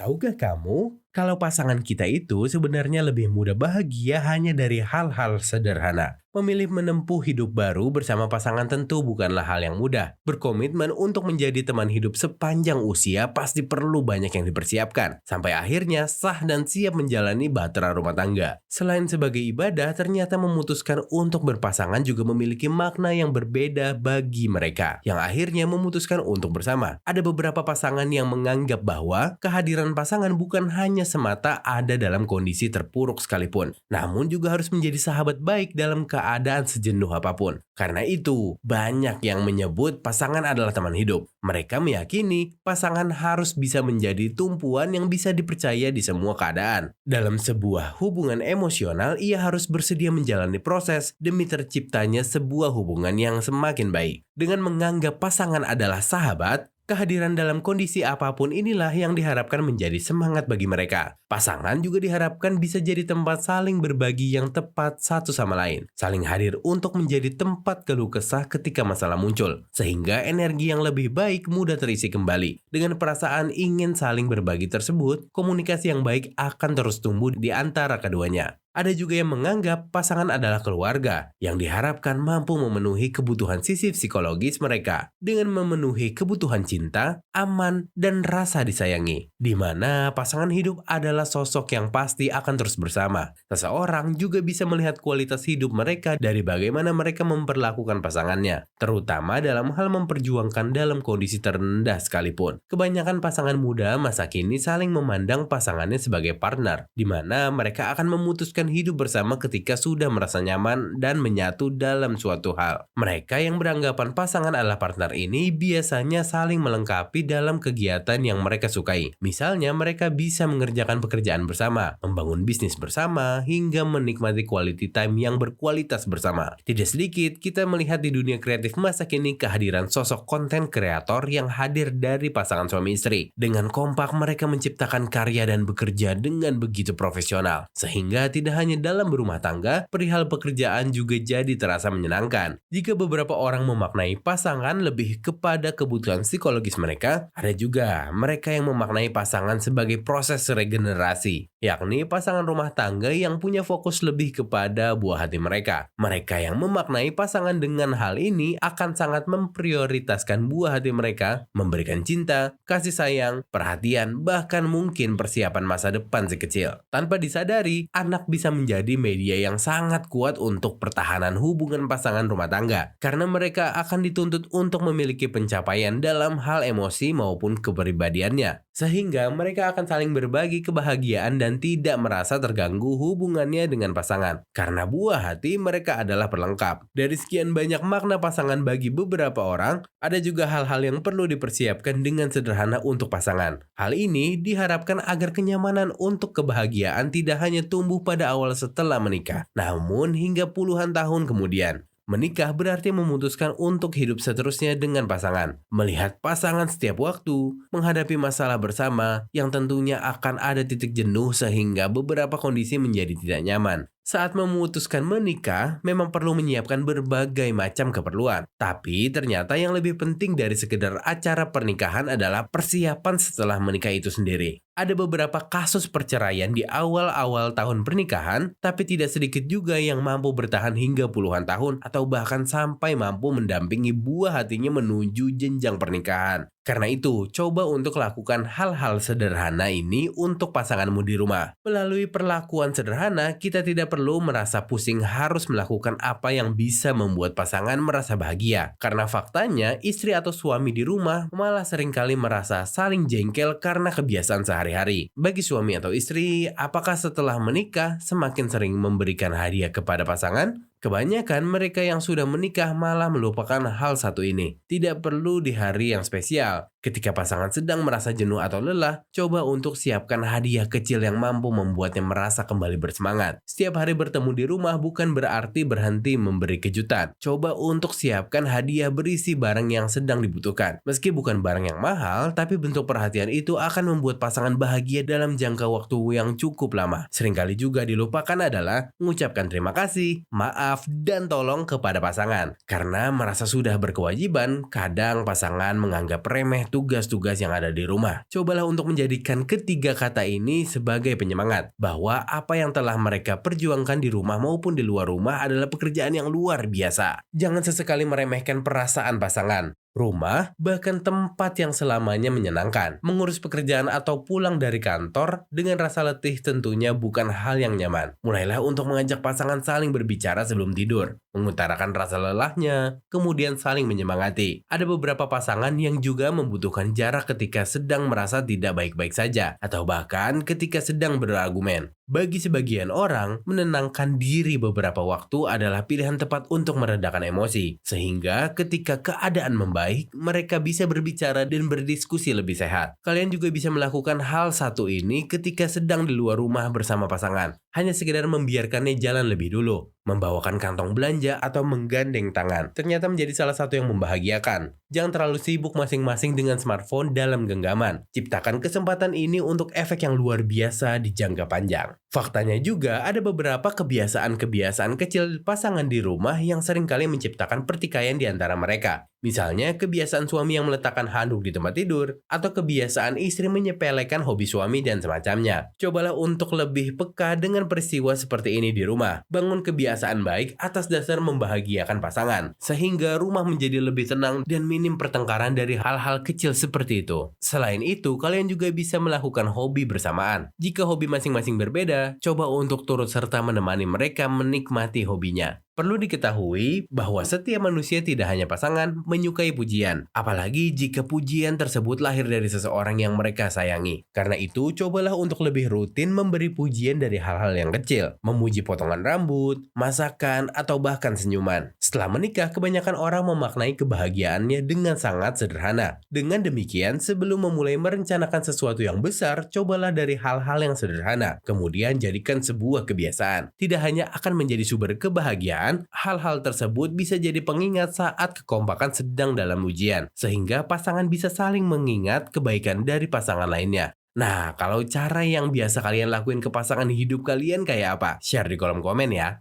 Tahukah kamu, kalau pasangan kita itu sebenarnya lebih mudah bahagia hanya dari hal-hal sederhana. Memilih menempuh hidup baru bersama pasangan tentu bukanlah hal yang mudah. Berkomitmen untuk menjadi teman hidup sepanjang usia pasti perlu banyak yang dipersiapkan. Sampai akhirnya sah dan siap menjalani bahtera rumah tangga. Selain sebagai ibadah, ternyata memutuskan untuk berpasangan juga memiliki makna yang berbeda bagi mereka. Yang akhirnya memutuskan untuk bersama. Ada beberapa pasangan yang menganggap bahwa kehadiran pasangan bukan hanya semata ada dalam kondisi terpuruk sekalipun, namun juga harus menjadi sahabat baik dalam keadaan sejenuh apapun. Karena itu, banyak yang menyebut pasangan adalah teman hidup. Mereka meyakini pasangan harus bisa menjadi tumpuan yang bisa dipercaya di semua keadaan. Dalam sebuah hubungan emosional, ia harus bersedia menjalani proses demi terciptanya sebuah hubungan yang semakin baik. Dengan menganggap pasangan adalah sahabat, kehadiran dalam kondisi apapun inilah yang diharapkan menjadi semangat bagi mereka. Pasangan juga diharapkan bisa jadi tempat saling berbagi yang tepat satu sama lain. Saling hadir untuk menjadi tempat keluh kesah ketika masalah muncul. Sehingga energi yang lebih baik mudah terisi kembali. Dengan perasaan ingin saling berbagi tersebut, komunikasi yang baik akan terus tumbuh di antara keduanya. Ada juga yang menganggap pasangan adalah keluarga yang diharapkan mampu memenuhi kebutuhan sisi psikologis mereka dengan memenuhi kebutuhan cinta, aman, dan rasa disayangi. Di mana pasangan hidup adalah sosok yang pasti akan terus bersama. Seseorang juga bisa melihat kualitas hidup mereka dari bagaimana mereka memperlakukan pasangannya, terutama dalam hal memperjuangkan dalam kondisi terendah sekalipun. Kebanyakan pasangan muda masa kini saling memandang pasangannya sebagai partner, di mana mereka akan memutuskan hidup bersama ketika sudah merasa nyaman dan menyatu dalam suatu hal. Mereka yang beranggapan pasangan adalah partner ini biasanya saling melengkapi dalam kegiatan yang mereka sukai. Misalnya mereka bisa mengerjakan pekerjaan bersama, membangun bisnis bersama, hingga menikmati quality time yang berkualitas bersama. Tidak sedikit kita melihat di dunia kreatif masa kini kehadiran sosok konten kreator yang hadir dari pasangan suami istri. Dengan kompak mereka menciptakan karya dan bekerja dengan begitu profesional. Sehingga tidak hanya dalam berumah tangga, perihal pekerjaan juga jadi terasa menyenangkan. Jika beberapa orang memaknai pasangan lebih kepada kebutuhan psikologis mereka, ada juga mereka yang memaknai pasangan sebagai proses regenerasi, yakni pasangan rumah tangga yang punya fokus lebih kepada buah hati mereka. Mereka yang memaknai pasangan dengan hal ini akan sangat memprioritaskan buah hati mereka, memberikan cinta, kasih sayang, perhatian, bahkan mungkin persiapan masa depan si kecil. Tanpa disadari, anak bisa menjadi media yang sangat kuat untuk pertahanan hubungan pasangan rumah tangga, karena mereka akan dituntut untuk memiliki pencapaian dalam hal emosi maupun kepribadiannya, sehingga mereka akan saling berbagi kebahagiaan dan tidak merasa terganggu hubungannya dengan pasangan, karena buah hati mereka adalah pelengkap. Dari sekian banyak makna pasangan bagi beberapa orang, ada juga hal-hal yang perlu dipersiapkan dengan sederhana untuk pasangan. Hal ini diharapkan agar kenyamanan untuk kebahagiaan tidak hanya tumbuh pada awal setelah menikah, namun hingga puluhan tahun kemudian. Menikah berarti memutuskan untuk hidup seterusnya dengan pasangan, melihat pasangan setiap waktu, menghadapi masalah bersama yang tentunya akan ada titik jenuh sehingga beberapa kondisi menjadi tidak nyaman. Saat memutuskan menikah, memang perlu menyiapkan berbagai macam keperluan. Tapi ternyata yang lebih penting dari sekedar acara pernikahan adalah persiapan setelah menikah itu sendiri. Ada beberapa kasus perceraian di awal-awal tahun pernikahan, tapi tidak sedikit juga yang mampu bertahan hingga puluhan tahun atau bahkan sampai mampu mendampingi buah hatinya menuju jenjang pernikahan. Karena itu, coba untuk lakukan hal-hal sederhana ini untuk pasanganmu di rumah. Melalui perlakuan sederhana, kita tidak perlu merasa pusing harus melakukan apa yang bisa membuat pasangan merasa bahagia. Karena faktanya, istri atau suami di rumah malah seringkali merasa saling jengkel karena kebiasaan sehari-hari. Bagi suami atau istri, apakah setelah menikah semakin sering memberikan hadiah kepada pasangan? Kebanyakan mereka yang sudah menikah malah melupakan hal satu ini. Tidak perlu di hari yang spesial. Ketika pasangan sedang merasa jenuh atau lelah, coba untuk siapkan hadiah kecil yang mampu membuatnya merasa kembali bersemangat. Setiap hari bertemu di rumah bukan berarti berhenti memberi kejutan. Coba untuk siapkan hadiah berisi barang yang sedang dibutuhkan. Meski bukan barang yang mahal, tapi bentuk perhatian itu akan membuat pasangan bahagia dalam jangka waktu yang cukup lama. Seringkali juga dilupakan adalah mengucapkan terima kasih, maaf, dan tolong kepada pasangan. Karena merasa sudah berkewajiban, kadang pasangan menganggap remeh tugas-tugas yang ada di rumah. Cobalah untuk menjadikan ketiga kata ini sebagai penyemangat, bahwa apa yang telah mereka perjuangkan di rumah maupun di luar rumah adalah pekerjaan yang luar biasa. Jangan sesekali meremehkan perasaan pasangan, rumah, bahkan tempat yang selamanya menyenangkan. Mengurus pekerjaan atau pulang dari kantor dengan rasa letih tentunya bukan hal yang nyaman. Mulailah untuk mengajak pasangan saling berbicara sebelum tidur, mengutarakan rasa lelahnya, kemudian saling menyemangati. Ada beberapa pasangan yang juga membutuhkan jarak ketika sedang merasa tidak baik-baik saja, atau bahkan ketika sedang berargumen. Bagi sebagian orang, menenangkan diri beberapa waktu adalah pilihan tepat untuk meredakan emosi, sehingga ketika keadaan membaik, mereka bisa berbicara dan berdiskusi lebih sehat. Kalian juga bisa melakukan hal satu ini ketika sedang di luar rumah bersama pasangan. Hanya sekedar membiarkannya jalan lebih dulu, membawakan kantong belanja atau menggandeng tangan. Ternyata menjadi salah satu yang membahagiakan. Jangan terlalu sibuk masing-masing dengan smartphone dalam genggaman. Ciptakan kesempatan ini untuk efek yang luar biasa di jangka panjang. Faktanya juga ada beberapa kebiasaan-kebiasaan kecil pasangan di rumah yang seringkali menciptakan pertikaian di antara mereka. Misalnya kebiasaan suami yang meletakkan handuk di tempat tidur, atau kebiasaan istri menyepelekan hobi suami dan semacamnya. Cobalah untuk lebih peka dengan peristiwa seperti ini di rumah. Bangun kebiasaan baik atas dasar membahagiakan pasangan, sehingga rumah menjadi lebih tenang dan minim pertengkaran dari hal-hal kecil seperti itu. Selain itu, kalian juga bisa melakukan hobi bersamaan. Jika hobi masing-masing berbeda, coba untuk turut serta menemani mereka menikmati hobinya. Perlu diketahui bahwa setiap manusia tidak hanya pasangan menyukai pujian, apalagi jika pujian tersebut lahir dari seseorang yang mereka sayangi. Karena itu, cobalah untuk lebih rutin memberi pujian dari hal-hal yang kecil, memuji potongan rambut, masakan, atau bahkan senyuman. Setelah menikah, kebanyakan orang memaknai kebahagiaannya dengan sangat sederhana. Dengan demikian, sebelum memulai merencanakan sesuatu yang besar, cobalah dari hal-hal yang sederhana, kemudian jadikan sebuah kebiasaan. Tidak hanya akan menjadi sumber kebahagiaan, hal-hal tersebut bisa jadi pengingat saat kekompakan sedang dalam ujian, sehingga pasangan bisa saling mengingat kebaikan dari pasangan lainnya. Nah, kalau cara yang biasa kalian lakuin ke pasangan hidup kalian kayak apa? Share di kolom komen ya.